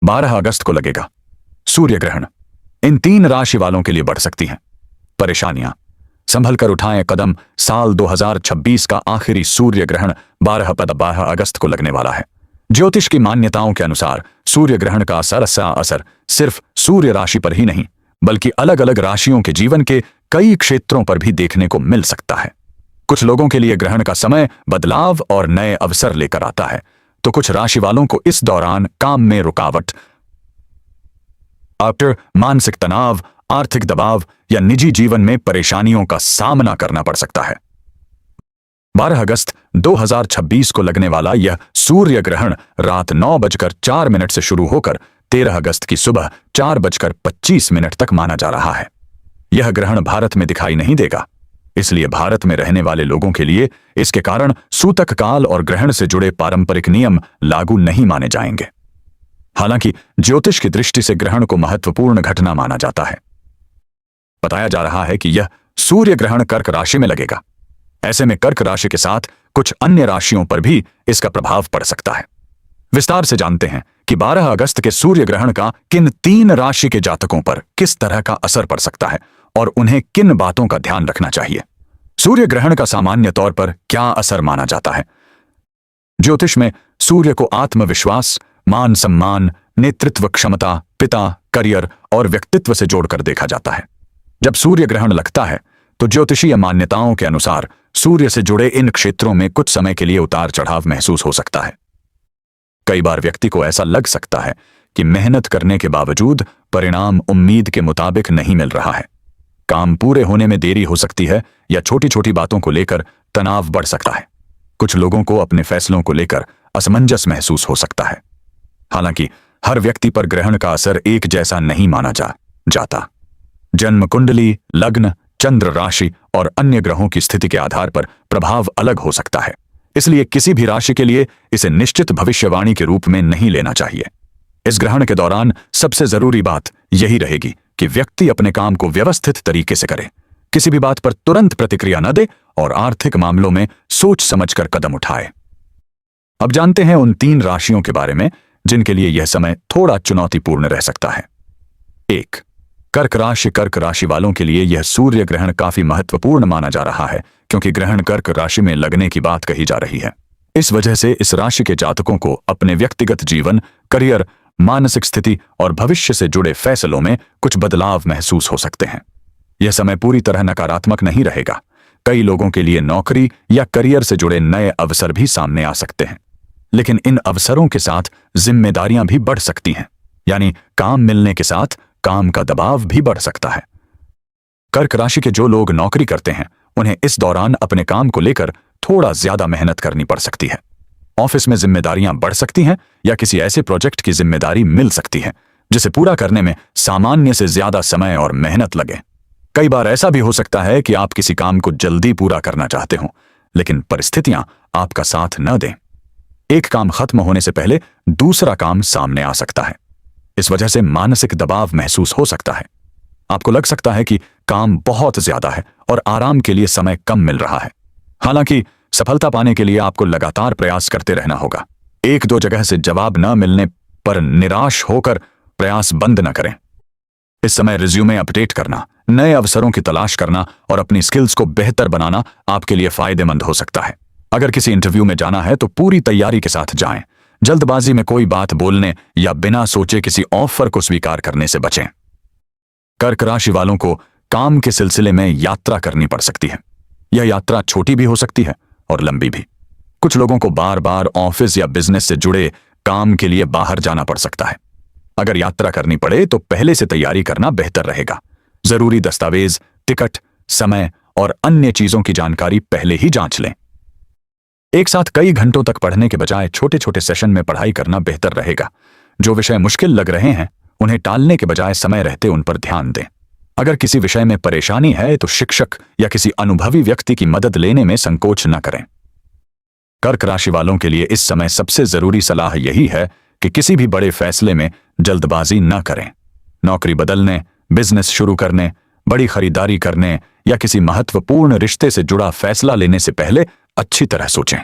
12 अगस्त को लगेगा। सूर्य ग्रहण इन 3 राशि वालों के लिए बढ़ सकती हैं परेशानियां। संभल कर उठाएं कदम। साल 2026 का आखिरी सूर्य ग्रहण 12 अगस्त को लगने वाला है। ज्योतिष की मान्यताओं के अनुसार सूर्य ग्रहण का असर सिर्फ सूर्य राशि पर ही नहीं, बल्कि अलग अलग राशियों के जीवन के कई क्षेत्रों पर भी देखने को मिल सकता है। कुछ लोगों के लिए ग्रहण का समय बदलाव और नए अवसर लेकर आता है, तो कुछ राशि वालों को इस दौरान काम में रुकावट, मानसिक तनाव, आर्थिक दबाव या निजी जीवन में परेशानियों का सामना करना पड़ सकता है। 12 अगस्त 2026 को लगने वाला यह सूर्य ग्रहण रात 9:04 से शुरू होकर 13 अगस्त की सुबह 4:25 तक माना जा रहा है। यह ग्रहण भारत में दिखाई नहीं देगा, इसलिए भारत में रहने वाले लोगों के लिए इसके कारण सूतक काल और ग्रहण से जुड़े पारंपरिक नियम लागू नहीं माने जाएंगे। हालांकि ज्योतिष की दृष्टि से ग्रहण को महत्वपूर्ण घटना माना जाता है। बताया जा रहा है कि यह सूर्य ग्रहण कर्क राशि में लगेगा। ऐसे में कर्क राशि के साथ कुछ अन्य राशियों पर भी इसका प्रभाव पड़ सकता है। विस्तार से जानते हैं कि 12 अगस्त के सूर्य ग्रहण का किन 3 राशि के जातकों पर किस तरह का असर पड़ सकता है और उन्हें किन बातों का ध्यान रखना चाहिए। सूर्य ग्रहण का सामान्य तौर पर क्या असर माना जाता है। ज्योतिष में सूर्य को आत्मविश्वास, मान सम्मान, नेतृत्व क्षमता, पिता, करियर और व्यक्तित्व से जोड़कर देखा जाता है। जब सूर्य ग्रहण लगता है तो ज्योतिषीय मान्यताओं के अनुसार सूर्य से जुड़े इन क्षेत्रों में कुछ समय के लिए उतार चढ़ाव महसूस हो सकता है। कई बार व्यक्ति को ऐसा लग सकता है कि मेहनत करने के बावजूद परिणाम उम्मीद के मुताबिक नहीं मिल रहा है। काम पूरे होने में देरी हो सकती है या छोटी छोटी बातों को लेकर तनाव बढ़ सकता है। कुछ लोगों को अपने फैसलों को लेकर असमंजस महसूस हो सकता है। हालांकि हर व्यक्ति पर ग्रहण का असर एक जैसा नहीं माना जाता। जन्म कुंडली, लग्न, चंद्र राशि और अन्य ग्रहों की स्थिति के आधार पर प्रभाव अलग हो सकता है। इसलिए किसी भी राशि के लिए इसे निश्चित भविष्यवाणी के रूप में नहीं लेना चाहिए। इस ग्रहण के दौरान सबसे जरूरी बात यही रहेगी कि व्यक्ति अपने काम को व्यवस्थित तरीके से करे, किसी भी बात पर तुरंत प्रतिक्रिया न दे और आर्थिक मामलों में सोच समझकर कदम उठाए। अब जानते हैं उन 3 राशियों के बारे में जिनके लिए यह समय थोड़ा चुनौतीपूर्ण रह सकता है। 1. कर्क राशि। कर्क राशि वालों के लिए यह सूर्य ग्रहण काफी महत्वपूर्ण माना जा रहा है, क्योंकि ग्रहण कर्क राशि में लगने की बात कही जा रही है। इस वजह से इस राशि के जातकों को अपने व्यक्तिगत जीवन, करियर, मानसिक स्थिति और भविष्य से जुड़े फैसलों में कुछ बदलाव महसूस हो सकते हैं। यह समय पूरी तरह नकारात्मक नहीं रहेगा। कई लोगों के लिए नौकरी या करियर से जुड़े नए अवसर भी सामने आ सकते हैं, लेकिन इन अवसरों के साथ जिम्मेदारियां भी बढ़ सकती हैं, यानी काम मिलने के साथ काम का दबाव भी बढ़ सकता है। कर्क राशि के जो लोग नौकरी करते हैं उन्हें इस दौरान अपने काम को लेकर थोड़ा ज्यादा मेहनत करनी पड़ सकती है। ऑफिस में जिम्मेदारियां बढ़ सकती हैं या किसी ऐसे प्रोजेक्ट की जिम्मेदारी मिल सकती है जिसे पूरा करने में सामान्य से ज्यादा समय और मेहनत लगे। कई बार ऐसा भी हो सकता है कि आप किसी काम को जल्दी पूरा करना चाहते हो, लेकिन परिस्थितियां आपका साथ न दें। एक काम खत्म होने से पहले दूसरा काम सामने आ सकता है। इस वजह से मानसिक दबाव महसूस हो सकता है। आपको लग सकता है कि काम बहुत ज्यादा है और आराम के लिए समय कम मिल रहा है। हालांकि सफलता पाने के लिए आपको लगातार प्रयास करते रहना होगा। 1-2 जगह से जवाब न मिलने पर निराश होकर प्रयास बंद न करें। इस समय रिज्यूमे अपडेट करना, नए अवसरों की तलाश करना और अपनी स्किल्स को बेहतर बनाना आपके लिए फायदेमंद हो सकता है। अगर किसी इंटरव्यू में जाना है तो पूरी तैयारी के साथ जाएं। जल्दबाजी में कोई बात बोलने या बिना सोचे किसी ऑफर को स्वीकार करने से बचें। कर्क राशि वालों को काम के सिलसिले में यात्रा करनी पड़ सकती है। यह यात्रा छोटी भी हो सकती है और लंबी भी। कुछ लोगों को बार बार ऑफिस या बिजनेस से जुड़े काम के लिए बाहर जाना पड़ सकता है। अगर यात्रा करनी पड़े तो पहले से तैयारी करना बेहतर रहेगा। जरूरी दस्तावेज, टिकट, समय और अन्य चीजों की जानकारी पहले ही जांच लें। एक साथ कई घंटों तक पढ़ने के बजाय छोटे छोटे सेशन में पढ़ाई करना बेहतर रहेगा। जो विषय मुश्किल लग रहे हैं उन्हें टालने के बजाय समय रहते उन पर ध्यान दें। अगर किसी विषय में परेशानी है तो शिक्षक या किसी अनुभवी व्यक्ति की मदद लेने में संकोच न करें। कर्क राशि वालों के लिए इस समय सबसे जरूरी सलाह यही है कि किसी भी बड़े फैसले में जल्दबाजी न करें। नौकरी बदलने, बिजनेस शुरू करने, बड़ी खरीदारी करने या किसी महत्वपूर्ण रिश्ते से जुड़ा फैसला लेने से पहले अच्छी तरह सोचें।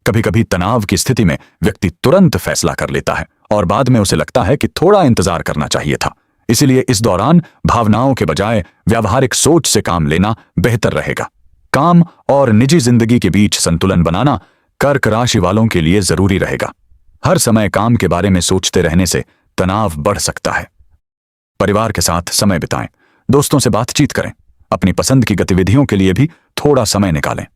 कभी कभी तनाव की स्थिति में व्यक्ति तुरंत फैसला कर लेता है और बाद में उसे लगता है कि थोड़ा इंतजार करना चाहिए था। इसीलिए इस दौरान भावनाओं के बजाय व्यावहारिक सोच से काम लेना बेहतर रहेगा। काम और निजी जिंदगी के बीच संतुलन बनाना कर्क राशि वालों के लिए जरूरी रहेगा। हर समय काम के बारे में सोचते रहने से तनाव बढ़ सकता है। परिवार के साथ समय बिताएं, दोस्तों से बातचीत करें, अपनी पसंद की गतिविधियों के लिए भी थोड़ा समय निकालें।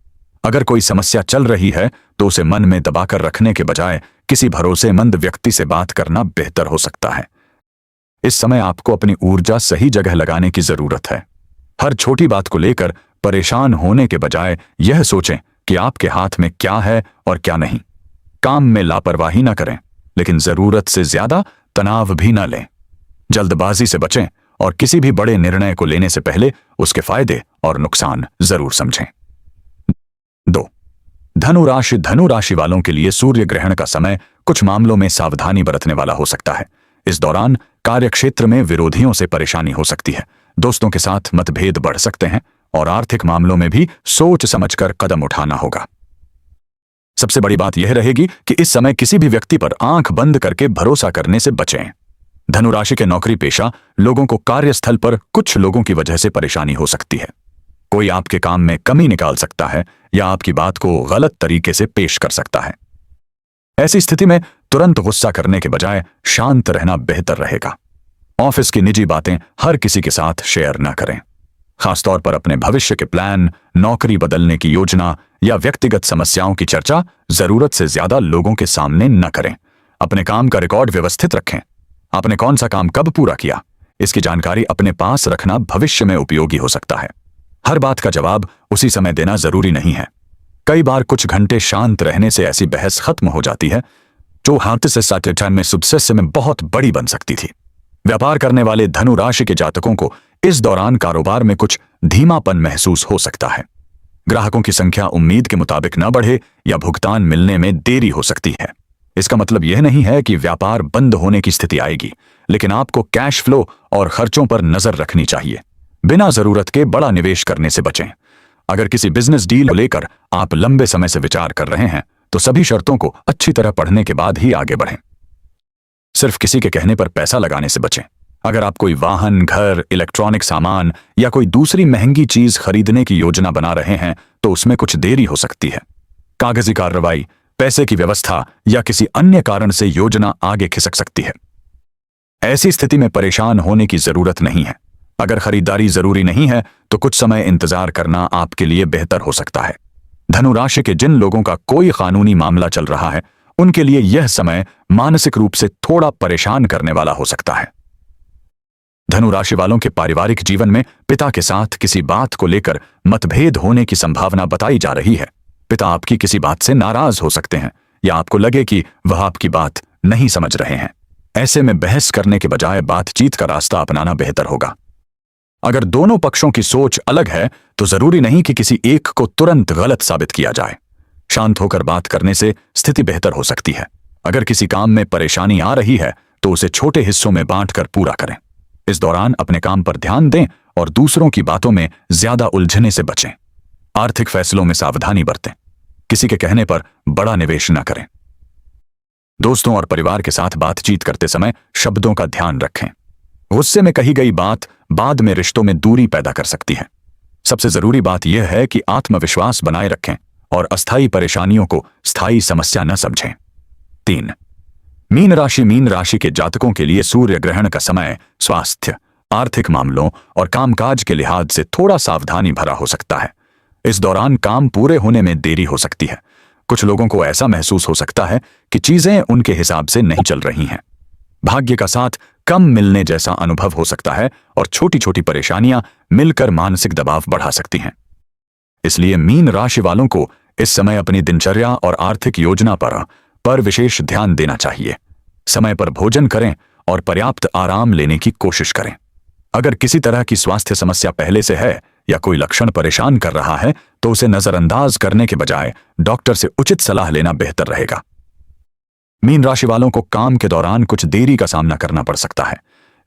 अगर कोई समस्या चल रही है तो उसे मन में दबाकर रखने के बजाय किसी भरोसेमंद व्यक्ति से बात करना बेहतर हो सकता है। इस समय आपको अपनी ऊर्जा सही जगह लगाने की जरूरत है। हर छोटी बात को लेकर परेशान होने के बजाय यह सोचें कि आपके हाथ में क्या है और क्या नहीं। काम में लापरवाही न करें, लेकिन जरूरत से ज्यादा तनाव भी न लें। जल्दबाजी से बचें और किसी भी बड़े निर्णय को लेने से पहले उसके फायदे और नुकसान जरूर समझें। 2. धनु राशि वालों के लिए सूर्य ग्रहण का समय कुछ मामलों में सावधानी बरतने वाला हो सकता है। इस दौरान कार्यक्षेत्र में विरोधियों से परेशानी हो सकती है, दोस्तों के साथ मतभेद बढ़ सकते हैं और आर्थिक मामलों में भी सोच समझकर कदम उठाना होगा। सबसे बड़ी बात यह रहेगी कि इस समय किसी भी व्यक्ति पर आंख बंद करके भरोसा करने से बचें। धनु राशि के नौकरी पेशा लोगों को कार्यस्थल पर कुछ लोगों की वजह से परेशानी हो सकती है। कोई आपके काम में कमी निकाल सकता है या आपकी बात को गलत तरीके से पेश कर सकता है। ऐसी स्थिति में तुरंत गुस्सा करने के बजाय शांत रहना बेहतर रहेगा। ऑफिस की निजी बातें हर किसी के साथ शेयर न करें, खासतौर पर अपने भविष्य के प्लान, नौकरी बदलने की योजना या व्यक्तिगत समस्याओं की चर्चा जरूरत से ज्यादा लोगों के सामने न करें। अपने काम का रिकॉर्ड व्यवस्थित रखें। आपने कौन सा काम कब पूरा किया, इसकी जानकारी अपने पास रखना भविष्य में उपयोगी हो सकता है। हर बात का जवाब उसी समय देना जरूरी नहीं है। कई बार कुछ घंटे शांत रहने से ऐसी बहस खत्म हो जाती है जो हाथ से साथ में सुबह में बहुत बड़ी बन सकती थी। व्यापार करने वाले धनु राशि के जातकों को इस दौरान कारोबार में कुछ धीमापन महसूस हो सकता है। ग्राहकों की संख्या उम्मीद के मुताबिक न बढ़े या भुगतान मिलने में देरी हो सकती है। इसका मतलब यह नहीं है कि व्यापार बंद होने की स्थिति आएगी, लेकिन आपको कैश फ्लो और खर्चों पर नजर रखनी चाहिए। बिना जरूरत के बड़ा निवेश करने से बचें। अगर किसी बिजनेस डील को लेकर आप लंबे समय से विचार कर रहे हैं तो सभी शर्तों को अच्छी तरह पढ़ने के बाद ही आगे बढ़ें। सिर्फ किसी के कहने पर पैसा लगाने से बचें। अगर आप कोई वाहन, घर, इलेक्ट्रॉनिक सामान या कोई दूसरी महंगी चीज खरीदने की योजना बना रहे हैं तो उसमें कुछ देरी हो सकती है। कागजी कार्रवाई, पैसे की व्यवस्था या किसी अन्य कारण से योजना आगे खिसक सकती है। ऐसी स्थिति में परेशान होने की जरूरत नहीं है। अगर खरीदारी जरूरी नहीं है तो कुछ समय इंतजार करना आपके लिए बेहतर हो सकता है। धनु राशि के जिन लोगों का कोई कानूनी मामला चल रहा है उनके लिए यह समय मानसिक रूप से थोड़ा परेशान करने वाला हो सकता है। धनु राशि वालों के पारिवारिक जीवन में पिता के साथ किसी बात को लेकर मतभेद होने की संभावना बताई जा रही है। पिता आपकी किसी बात से नाराज हो सकते हैं या आपको लगे कि वह आपकी बात नहीं समझ रहे हैं। ऐसे में बहस करने के बजाय बातचीत का रास्ता अपनाना बेहतर होगा। अगर दोनों पक्षों की सोच अलग है तो जरूरी नहीं कि किसी एक को तुरंत गलत साबित किया जाए। शांत होकर बात करने से स्थिति बेहतर हो सकती है। अगर किसी काम में परेशानी आ रही है तो उसे छोटे हिस्सों में बांटकर पूरा करें। इस दौरान अपने काम पर ध्यान दें और दूसरों की बातों में ज्यादा उलझने से बचें। आर्थिक फैसलों में सावधानी बरतें। किसी के कहने पर बड़ा निवेश न करें। दोस्तों और परिवार के साथ बातचीत करते समय शब्दों का ध्यान रखें। गुस्से में कही गई बात बाद में रिश्तों में दूरी पैदा कर सकती है। सबसे जरूरी बात यह है कि आत्मविश्वास बनाए रखें और अस्थायी परेशानियों को स्थायी समस्या न समझें। 3. मीन राशि के जातकों के लिए सूर्य ग्रहण का समय स्वास्थ्य, आर्थिक मामलों और कामकाज के लिहाज से थोड़ा सावधानी भरा हो सकता है। इस दौरान काम पूरे होने में देरी हो सकती है। कुछ लोगों को ऐसा महसूस हो सकता है कि चीजें उनके हिसाब से नहीं चल रही हैं। भाग्य का साथ कम मिलने जैसा अनुभव हो सकता है और छोटी छोटी परेशानियां मिलकर मानसिक दबाव बढ़ा सकती हैं। इसलिए मीन राशि वालों को इस समय अपनी दिनचर्या और आर्थिक योजना पर विशेष ध्यान देना चाहिए। समय पर भोजन करें और पर्याप्त आराम लेने की कोशिश करें। अगर किसी तरह की स्वास्थ्य समस्या पहले से है या कोई लक्षण परेशान कर रहा है तो उसे नजरअंदाज करने के बजाय डॉक्टर से उचित सलाह लेना बेहतर रहेगा। मीन राशि वालों को काम के दौरान कुछ देरी का सामना करना पड़ सकता है।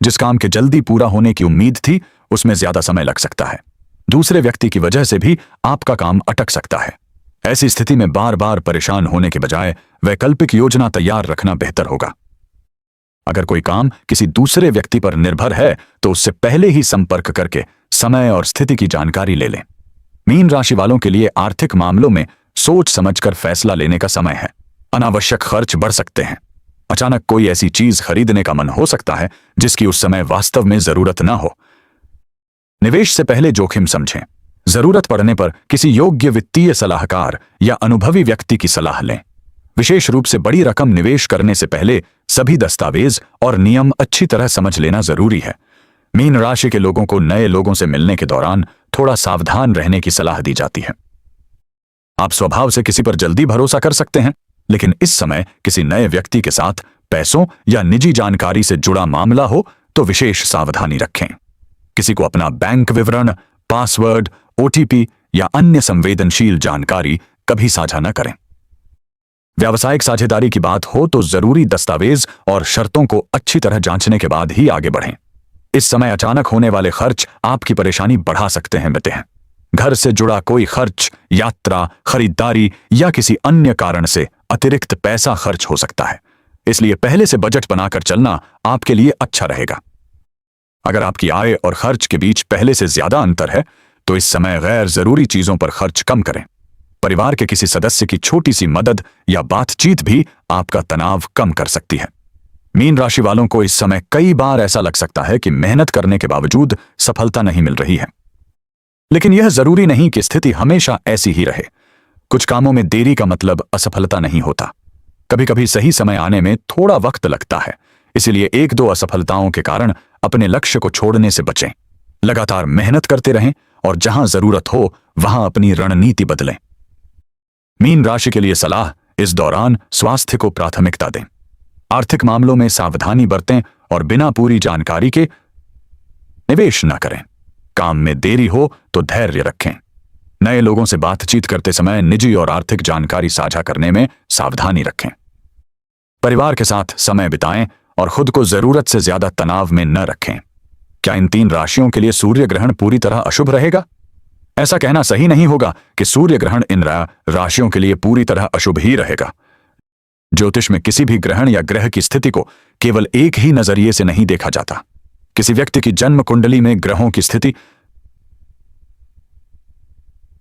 जिस काम के जल्दी पूरा होने की उम्मीद थी उसमें ज्यादा समय लग सकता है। दूसरे व्यक्ति की वजह से भी आपका काम अटक सकता है। ऐसी स्थिति में बार बार परेशान होने के बजाय वैकल्पिक योजना तैयार रखना बेहतर होगा। अगर कोई काम किसी दूसरे व्यक्ति पर निर्भर है तो उससे पहले ही संपर्क करके समय और स्थिति की जानकारी ले लें। मीन राशि वालों के लिए आर्थिक मामलों में सोच समझकर फैसला लेने का समय है। अनावश्यक खर्च बढ़ सकते हैं। अचानक कोई ऐसी चीज खरीदने का मन हो सकता है जिसकी उस समय वास्तव में जरूरत ना हो। निवेश से पहले जोखिम समझें। जरूरत पड़ने पर किसी योग्य वित्तीय सलाहकार या अनुभवी व्यक्ति की सलाह लें। विशेष रूप से बड़ी रकम निवेश करने से पहले सभी दस्तावेज और नियम अच्छी तरह समझ लेना जरूरी है। मीन राशि के लोगों को नए लोगों से मिलने के दौरान थोड़ा सावधान रहने की सलाह दी जाती है। आप स्वभाव से किसी पर जल्दी भरोसा कर सकते हैं, लेकिन इस समय किसी नए व्यक्ति के साथ पैसों या निजी जानकारी से जुड़ा मामला हो तो विशेष सावधानी रखें। किसी को अपना बैंक विवरण, पासवर्ड, ओटीपी या अन्य संवेदनशील जानकारी कभी साझा न करें। व्यावसायिक साझेदारी की बात हो तो जरूरी दस्तावेज और शर्तों को अच्छी तरह जांचने के बाद ही आगे बढ़ें। इस समय अचानक होने वाले खर्च आपकी परेशानी बढ़ा सकते हैं मित्र। घर से जुड़ा कोई खर्च, यात्रा, खरीदारी या किसी अन्य कारण से अतिरिक्त पैसा खर्च हो सकता है, इसलिए पहले से बजट बनाकर चलना आपके लिए अच्छा रहेगा। अगर आपकी आय और खर्च के बीच पहले से ज्यादा अंतर है तो इस समय गैर जरूरी चीजों पर खर्च कम करें। परिवार के किसी सदस्य की छोटी सी मदद या बातचीत भी आपका तनाव कम कर सकती है। मीन राशि वालों को इस समय कई बार ऐसा लग सकता है कि मेहनत करने के बावजूद सफलता नहीं मिल रही है, लेकिन यह जरूरी नहीं कि स्थिति हमेशा ऐसी ही रहे। कुछ कामों में देरी का मतलब असफलता नहीं होता। कभी कभी सही समय आने में थोड़ा वक्त लगता है, इसलिए एक दो असफलताओं के कारण अपने लक्ष्य को छोड़ने से बचें। लगातार मेहनत करते रहें और जहां जरूरत हो वहां अपनी रणनीति बदलें। मीन राशि के लिए सलाह, इस दौरान स्वास्थ्य को प्राथमिकता दें। आर्थिक मामलों में सावधानी बरतें और बिना पूरी जानकारी के निवेश न करें। काम में देरी हो तो धैर्य रखें। नए लोगों से बातचीत करते समय निजी और आर्थिक जानकारी साझा करने में सावधानी रखें। परिवार के साथ समय बिताएं और खुद को जरूरत से ज्यादा तनाव में न रखें। क्या इन 3 राशियों के लिए सूर्य ग्रहण पूरी तरह अशुभ रहेगा? ऐसा कहना सही नहीं होगा कि सूर्य ग्रहण इन राशियों के लिए पूरी तरह अशुभ ही रहेगा। ज्योतिष में किसी भी ग्रहण या ग्रह की स्थिति को केवल एक ही नजरिए से नहीं देखा जाता। किसी व्यक्ति की जन्म कुंडली में ग्रहों की स्थिति,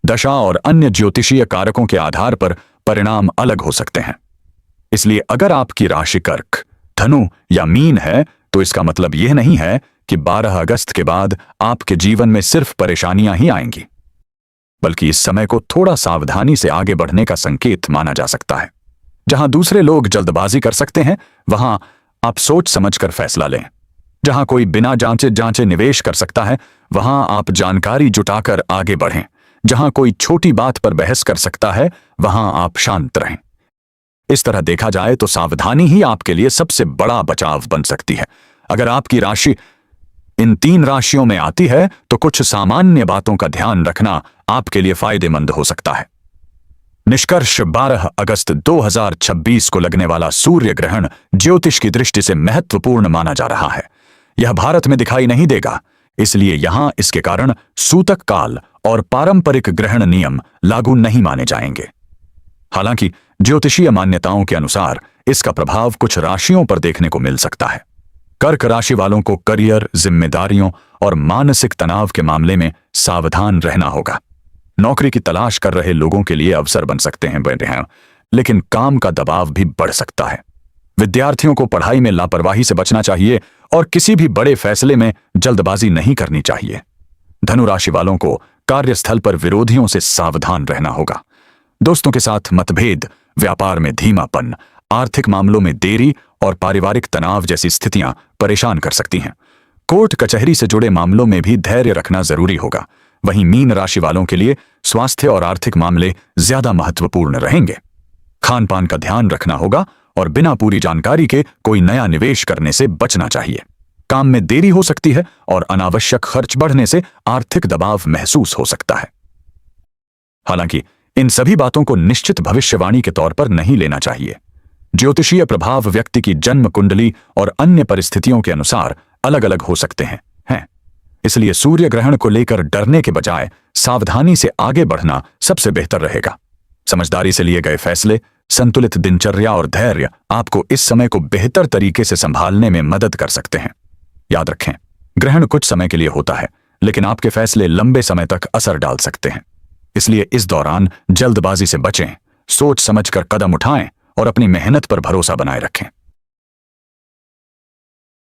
दशा और अन्य ज्योतिषीय कारकों के आधार पर परिणाम अलग हो सकते हैं। इसलिए अगर आपकी राशि कर्क, धनु या मीन है तो इसका मतलब यह नहीं है कि 12 अगस्त के बाद आपके जीवन में सिर्फ परेशानियां ही आएंगी, बल्कि इस समय को थोड़ा सावधानी से आगे बढ़ने का संकेत माना जा सकता है। जहां दूसरे लोग जल्दबाजी कर सकते हैं वहां आप सोच समझकर फैसला लें। जहां कोई बिना जांचे निवेश कर सकता है वहां आप जानकारी जुटाकर आगे बढ़ें। जहां कोई छोटी बात पर बहस कर सकता है वहां आप शांत रहें। इस तरह देखा जाए तो सावधानी ही आपके लिए सबसे बड़ा बचाव बन सकती है। अगर आपकी राशि इन 3 राशियों में आती है तो कुछ सामान्य बातों का ध्यान रखना आपके लिए फायदेमंद हो सकता है। निष्कर्ष, 12 अगस्त 2026 को लगने वाला सूर्य ग्रहण ज्योतिष की दृष्टि से महत्वपूर्ण माना जा रहा है। यह भारत में दिखाई नहीं देगा, इसलिए यहां इसके कारण सूतक काल और पारंपरिक ग्रहण नियम लागू नहीं माने जाएंगे। हालांकि ज्योतिषीय मान्यताओं के अनुसार इसका प्रभाव कुछ राशियों पर देखने को मिल सकता है। कर्क राशि वालों को करियर, जिम्मेदारियों और मानसिक तनाव के मामले में सावधान रहना होगा। नौकरी की तलाश कर रहे लोगों के लिए अवसर बन सकते हैं, लेकिन काम का दबाव भी बढ़ सकता है। विद्यार्थियों को पढ़ाई में लापरवाही से बचना चाहिए और किसी भी बड़े फैसले में जल्दबाजी नहीं करनी चाहिए। धनु राशि वालों को कार्यस्थल पर विरोधियों से सावधान रहना होगा। दोस्तों के साथ मतभेद, व्यापार में धीमापन, आर्थिक मामलों में देरी और पारिवारिक तनाव जैसी स्थितियां परेशान कर सकती हैं। कोर्ट कचहरी से जुड़े मामलों में भी धैर्य रखना जरूरी होगा। वहीं मीन राशि वालों के लिए स्वास्थ्य और आर्थिक मामले ज्यादा महत्वपूर्ण रहेंगे। खान पान का ध्यान रखना होगा और बिना पूरी जानकारी के कोई नया निवेश करने से बचना चाहिए। काम में देरी हो सकती है और अनावश्यक खर्च बढ़ने से आर्थिक दबाव महसूस हो सकता है। हालांकि इन सभी बातों को निश्चित भविष्यवाणी के तौर पर नहीं लेना चाहिए। ज्योतिषीय प्रभाव व्यक्ति की जन्म कुंडली और अन्य परिस्थितियों के अनुसार अलग अलग हो सकते हैं। इसलिए सूर्य ग्रहण को लेकर डरने के बजाय सावधानी से आगे बढ़ना सबसे बेहतर रहेगा। समझदारी से लिए गए फैसले संतुलित दिनचर्या और धैर्य आपको इस समय को बेहतर तरीके से संभालने में मदद कर सकते हैं। याद रखें, ग्रहण कुछ समय के लिए होता है, लेकिन आपके फैसले लंबे समय तक असर डाल सकते हैं। इसलिए इस दौरान जल्दबाजी से बचें, सोच समझकर कदम उठाएं और अपनी मेहनत पर भरोसा बनाए रखें।